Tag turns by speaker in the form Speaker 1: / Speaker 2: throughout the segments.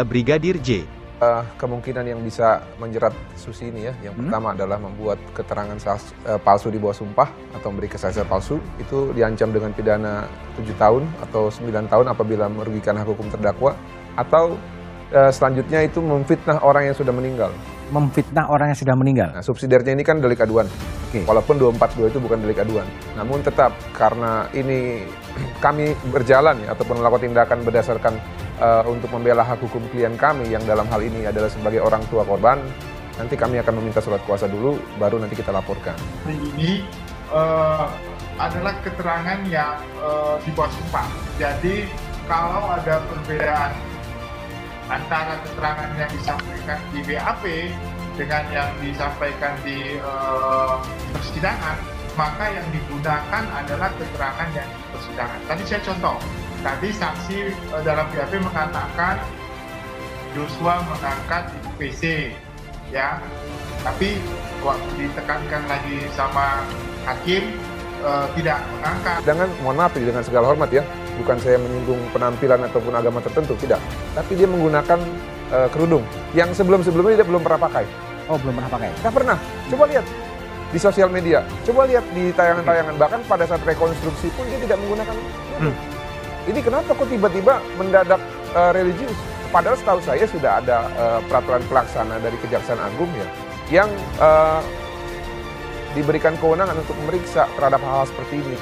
Speaker 1: Brigadir J.
Speaker 2: Kemungkinan yang bisa menjerat Susi ini ya, yang pertama adalah membuat keterangan palsu di bawah sumpah atau memberi kesaksian palsu, itu diancam dengan pidana 7 tahun atau 9 tahun apabila merugikan hak hukum terdakwa, atau selanjutnya itu memfitnah orang yang sudah meninggal.
Speaker 3: Memfitnah orang yang sudah meninggal?
Speaker 2: Nah, subsidiarnya ini kan delik aduan. Walaupun 242 itu bukan delik aduan. Namun tetap karena ini kami berjalan ya, ataupun melakukan tindakan berdasarkan untuk membela hak hukum klien kami yang dalam hal ini adalah sebagai orang tua korban, nanti kami akan meminta surat kuasa dulu, baru nanti kita laporkan.
Speaker 4: Ini adalah keterangan yang di bawah sumpah. Jadi kalau ada perbedaan antara keterangan yang disampaikan di BAP dengan yang disampaikan di persidangan, maka yang digunakan adalah keterangan yang di persidangan. Tadi saya contoh. Tadi saksi dalam BAP mengatakan Joshua mengangkat ibu PC, ya. Tapi waktu ditekankan lagi sama hakim tidak mengangkat.
Speaker 2: Mohon maaf dengan segala hormat ya, bukan saya menyinggung penampilan ataupun agama tertentu, tidak. Tapi dia menggunakan kerudung yang sebelum-sebelumnya dia belum pernah pakai.
Speaker 3: Oh, belum pernah pakai?
Speaker 2: Tidak pernah. Coba lihat di sosial media, coba lihat di tayangan-tayangan, bahkan pada saat rekonstruksi pun dia tidak menggunakan kerudung. Ini kenapa kok tiba-tiba mendadak religius? Padahal setahu saya sudah ada peraturan pelaksana dari Kejaksaan Agung ya, yang diberikan kewenangan untuk memeriksa terhadap hal-hal seperti ini.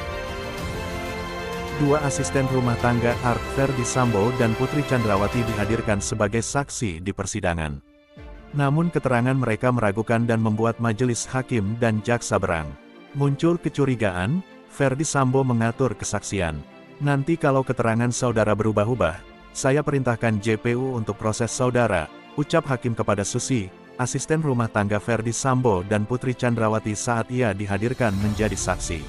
Speaker 5: Dua asisten rumah tangga Art Ferdy Sambo dan Putri Chandrawati dihadirkan sebagai saksi di persidangan. Namun keterangan mereka meragukan dan membuat majelis hakim dan jaksa berang. Muncul kecurigaan, Ferdy Sambo mengatur kesaksian. Nanti kalau keterangan saudara berubah-ubah, saya perintahkan JPU untuk proses saudara, ucap hakim kepada Susi, asisten rumah tangga Ferdy Sambo dan Putri Chandrawati saat ia dihadirkan menjadi saksi.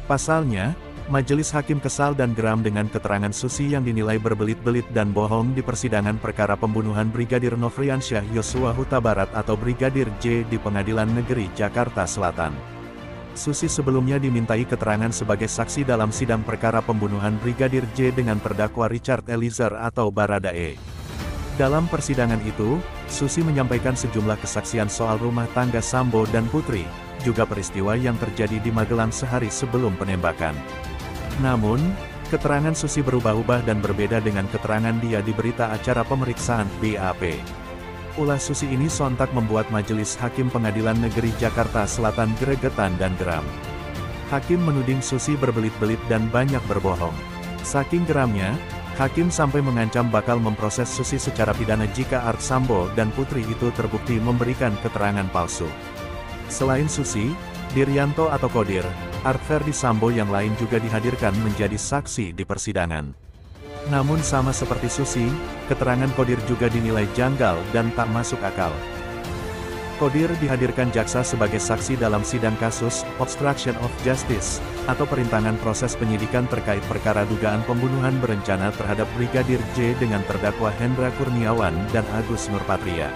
Speaker 5: Pasalnya, majelis hakim kesal dan geram dengan keterangan Susi yang dinilai berbelit-belit dan bohong di persidangan perkara pembunuhan Brigadir Nofriansyah Yosua Huta Barat atau Brigadir J di Pengadilan Negeri Jakarta Selatan. Susi sebelumnya dimintai keterangan sebagai saksi dalam sidang perkara pembunuhan Brigadir J dengan terdakwa Richard Eliezer atau Baradae. Dalam persidangan itu, Susi menyampaikan sejumlah kesaksian soal rumah tangga Sambo dan Putri, juga peristiwa yang terjadi di Magelang sehari sebelum penembakan. Namun, keterangan Susi berubah-ubah dan berbeda dengan keterangan dia di berita acara pemeriksaan BAP. Ulah Susi ini sontak membuat majelis hakim Pengadilan Negeri Jakarta Selatan gregetan dan geram. Hakim menuding Susi berbelit-belit dan banyak berbohong. Saking geramnya, hakim sampai mengancam bakal memproses Susi secara pidana jika Art Sambo dan Putri itu terbukti memberikan keterangan palsu. Selain Susi, Diryanto atau Kodir, Art Ferdy Sambo yang lain juga dihadirkan menjadi saksi di persidangan. Namun sama seperti Susi, keterangan Kodir juga dinilai janggal dan tak masuk akal. Kodir dihadirkan jaksa sebagai saksi dalam sidang kasus obstruction of justice, atau perintangan proses penyidikan terkait perkara dugaan pembunuhan berencana terhadap Brigadir J dengan terdakwa Hendra Kurniawan dan Agus Nurpatria.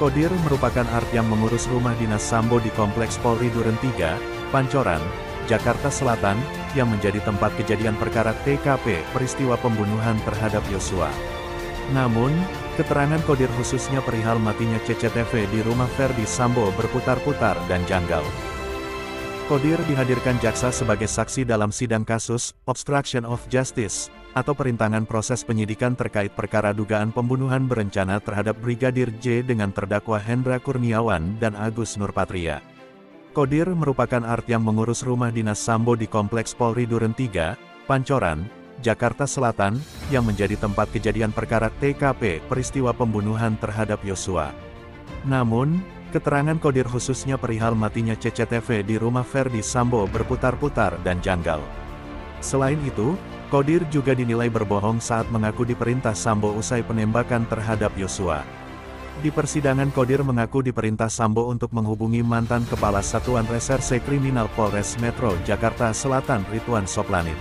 Speaker 5: Kodir merupakan Art yang mengurus rumah dinas Sambo di Kompleks Polri Duren 3, Pancoran, Jakarta Selatan, yang menjadi tempat kejadian perkara TKP peristiwa pembunuhan terhadap Yosua. Namun, keterangan Kodir khususnya perihal matinya CCTV di rumah Ferdy Sambo berputar-putar dan janggal. Kodir dihadirkan jaksa sebagai saksi dalam sidang kasus obstruction of justice, atau perintangan proses penyidikan terkait perkara dugaan pembunuhan berencana terhadap Brigadir J dengan terdakwa Hendra Kurniawan dan Agus Nurpatria. Kodir merupakan Art yang mengurus rumah dinas Sambo di Kompleks Polri Duren 3, Pancoran, Jakarta Selatan, yang menjadi tempat kejadian perkara TKP peristiwa pembunuhan terhadap Yosua. Namun, keterangan Kodir khususnya perihal matinya CCTV di rumah Ferdy Sambo berputar-putar dan janggal. Selain itu, Kodir juga dinilai berbohong saat mengaku diperintah Sambo usai penembakan terhadap Yosua. Di persidangan Kodir mengaku diperintah Sambo untuk menghubungi mantan Kepala Satuan Reserse Kriminal Polres Metro Jakarta Selatan Ridwan Soplanit.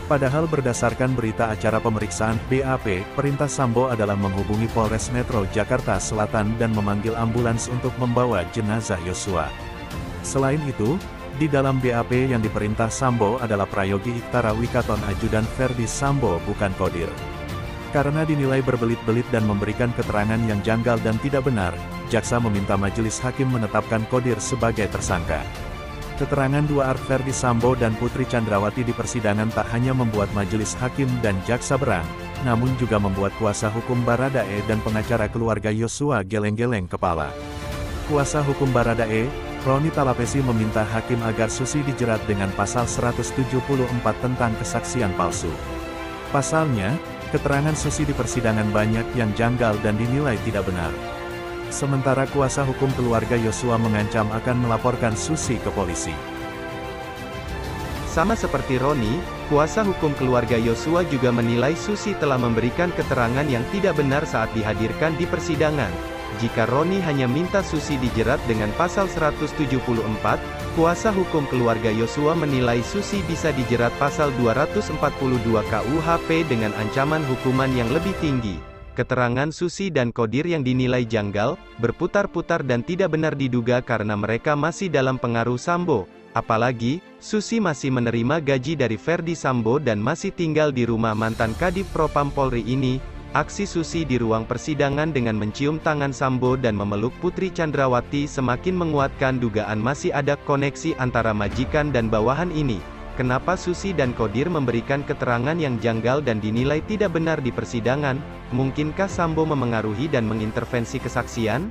Speaker 5: Padahal berdasarkan berita acara pemeriksaan BAP, perintah Sambo adalah menghubungi Polres Metro Jakarta Selatan dan memanggil ambulans untuk membawa jenazah Yosua. Selain itu, di dalam BAP yang diperintah Sambo adalah Prayogi Iktara Wikaton ajudan Ferdy Sambo bukan Kodir. Karena dinilai berbelit-belit dan memberikan keterangan yang janggal dan tidak benar, jaksa meminta majelis hakim menetapkan Qodir sebagai tersangka. Keterangan dua Art Ferdy Sambo dan Putri Chandrawati di persidangan tak hanya membuat majelis hakim dan jaksa berang, namun juga membuat kuasa hukum Baradae dan pengacara keluarga Yosua geleng-geleng kepala. Kuasa hukum Baradae, Roni Talapesi meminta hakim agar Susi dijerat dengan pasal 174 tentang kesaksian palsu. Pasalnya, keterangan Susi di persidangan banyak yang janggal dan dinilai tidak benar. Sementara kuasa hukum keluarga Yosua mengancam akan melaporkan Susi ke polisi.
Speaker 1: Sama seperti Roni, kuasa hukum keluarga Yosua juga menilai Susi telah memberikan keterangan yang tidak benar saat dihadirkan di persidangan. Jika Roni hanya minta Susi dijerat dengan pasal 174, kuasa hukum keluarga Yosua menilai Susi bisa dijerat pasal 242 KUHP dengan ancaman hukuman yang lebih tinggi. Keterangan Susi dan Qodir yang dinilai janggal, berputar-putar dan tidak benar diduga karena mereka masih dalam pengaruh Sambo. Apalagi, Susi masih menerima gaji dari Ferdy Sambo dan masih tinggal di rumah mantan Kadif Propam Polri ini. Aksi Susi di ruang persidangan dengan mencium tangan Sambo dan memeluk Putri Chandrawati semakin menguatkan dugaan masih ada koneksi antara majikan dan bawahan ini. Kenapa Susi dan Qodir memberikan keterangan yang janggal dan dinilai tidak benar di persidangan? Mungkinkah Sambo memengaruhi dan mengintervensi kesaksian?